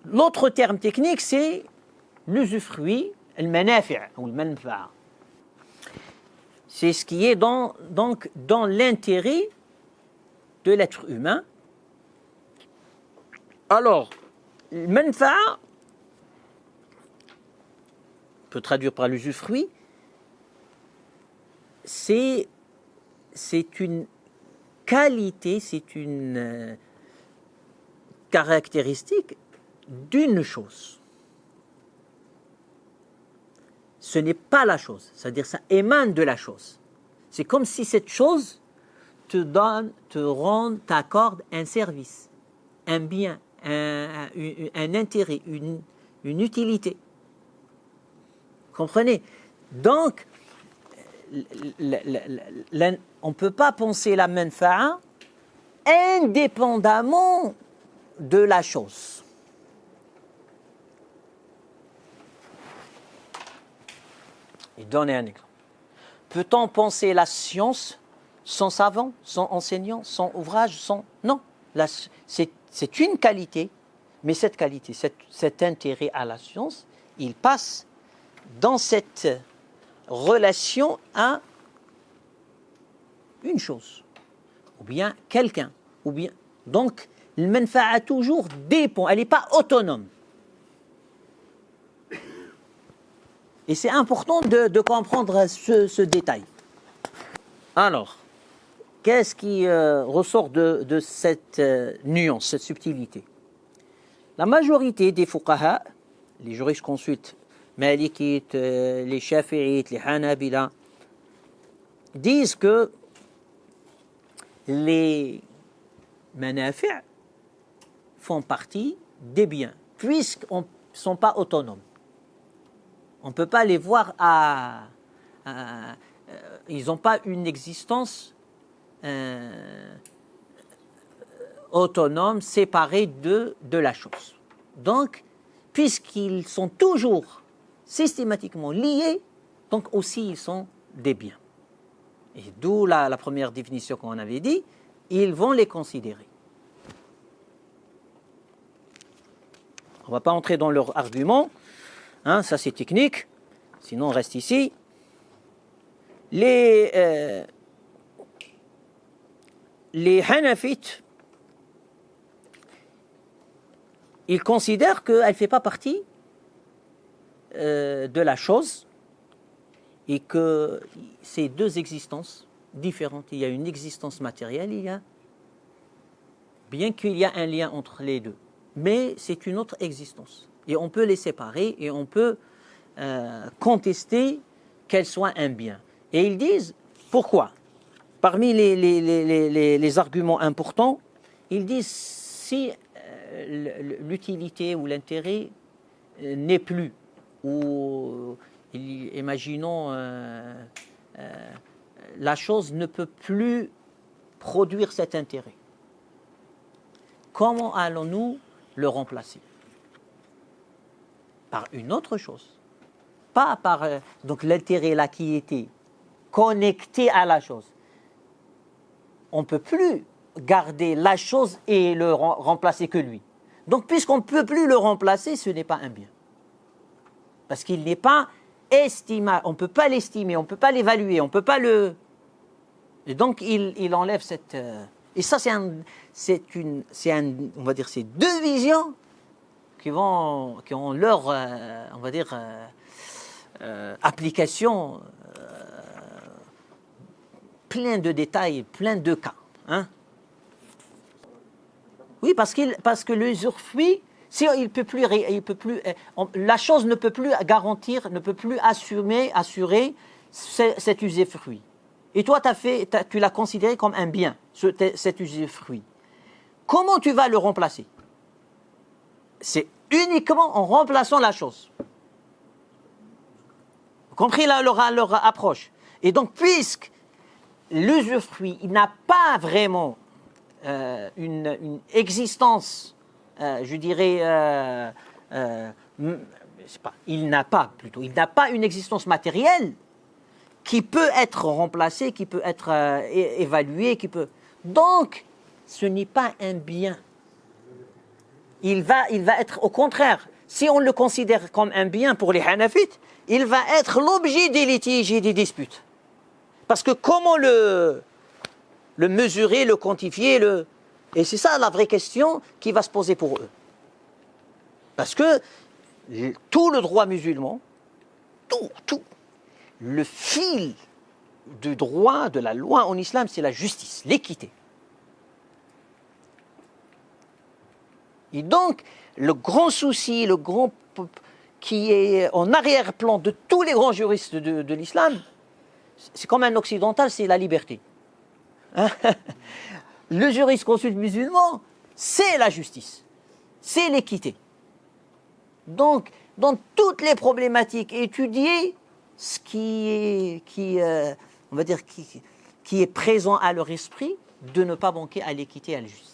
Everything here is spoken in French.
L'autre terme technique, c'est l'usufruit, le manafi' ou le manfa'a. C'est ce qui est donc dans l'intérêt de l'être humain. Alors, le manfa'a, on peut traduire par l'usufruit, c'est une qualité, c'est une caractéristique d'une chose. Ce n'est pas la chose, c'est-à-dire ça émane de la chose. C'est comme si cette chose t'accorde un service, un bien, un intérêt, une utilité. Comprenez? Donc, on ne peut pas penser la manfa'a indépendamment de la chose. Et donner un exemple. Peut-on penser la science sans savant, sans enseignant, sans ouvrage, sans... Non, c'est une qualité, mais cette qualité, cet intérêt à la science, il passe dans cette relation à une chose, ou bien quelqu'un, ou bien... Donc, le manfa'a toujours dépend, elle n'est pas autonome. Et c'est important de comprendre ce détail. Alors, qu'est-ce qui ressort de cette nuance, cette subtilité? La majorité des fuqaha, les jurisconsultes malikites, les shafi'ites, les hanabila, disent que les manafi' font partie des biens, puisqu'ils ne sont pas autonomes. On ne peut pas les voir ils n'ont pas une existence autonome, séparée de la chose. Donc, puisqu'ils sont toujours systématiquement liés, donc aussi ils sont des biens. Et d'où la première définition qu'on avait dit, ils vont les considérer. On ne va pas entrer dans leur argument, hein, ça c'est technique, sinon on reste ici. Les Hanafites, ils considèrent qu'elle ne fait pas partie de la chose et que c'est deux existences différentes. Il y a une existence matérielle, bien qu'il y a un lien entre les deux, mais c'est une autre existence. Et on peut les séparer et on peut contester qu'elles soient un bien. Et ils disent, pourquoi? Parmi les arguments importants, ils disent, si l'utilité ou l'intérêt n'est plus, ou imaginons la chose ne peut plus produire cet intérêt, comment allons-nous le remplacer? Par une autre chose, pas par donc l'intérêt là qui était connecté à la chose. On ne peut plus garder la chose et le remplacer que lui. Donc puisqu'on ne peut plus le remplacer, ce n'est pas un bien. Parce qu'il n'est pas estimable, on ne peut pas l'estimer, on ne peut pas l'évaluer, on ne peut pas le... Et donc il enlève cette... Et ça on va dire, c'est deux visions qui ont leur, on va dire, application, plein de détails, plein de cas. Hein? Oui, parce que l'usufruit, la chose ne peut plus garantir, ne peut plus assurer cet usufruit. Et toi, tu l'as considéré comme un bien, cet usufruit. Comment tu vas le remplacer? C'est uniquement en remplaçant la chose. Vous comprenez leur approche? Et donc, puisque l'usufruit n'a pas vraiment une existence, je dirais, il n'a pas une existence matérielle qui peut être remplacée, qui peut être évaluée, donc ce n'est pas un bien. il va être au contraire. Si on le considère comme un bien pour les Hanafites, il va être l'objet des litiges et des disputes. Parce que comment le mesurer, le quantifier, et c'est ça la vraie question qui va se poser pour eux. Parce que tout le droit musulman, tout, le fil du droit, de la loi en islam, c'est la justice, l'équité. Et donc, le grand souci, qui est en arrière-plan de tous les grands juristes de l'islam, c'est comme un occidental, c'est la liberté. Le jurisconsulte musulman, c'est la justice, c'est l'équité. Donc, dans toutes les problématiques, étudier ce qui est présent à leur esprit, de ne pas manquer à l'équité et à la justice.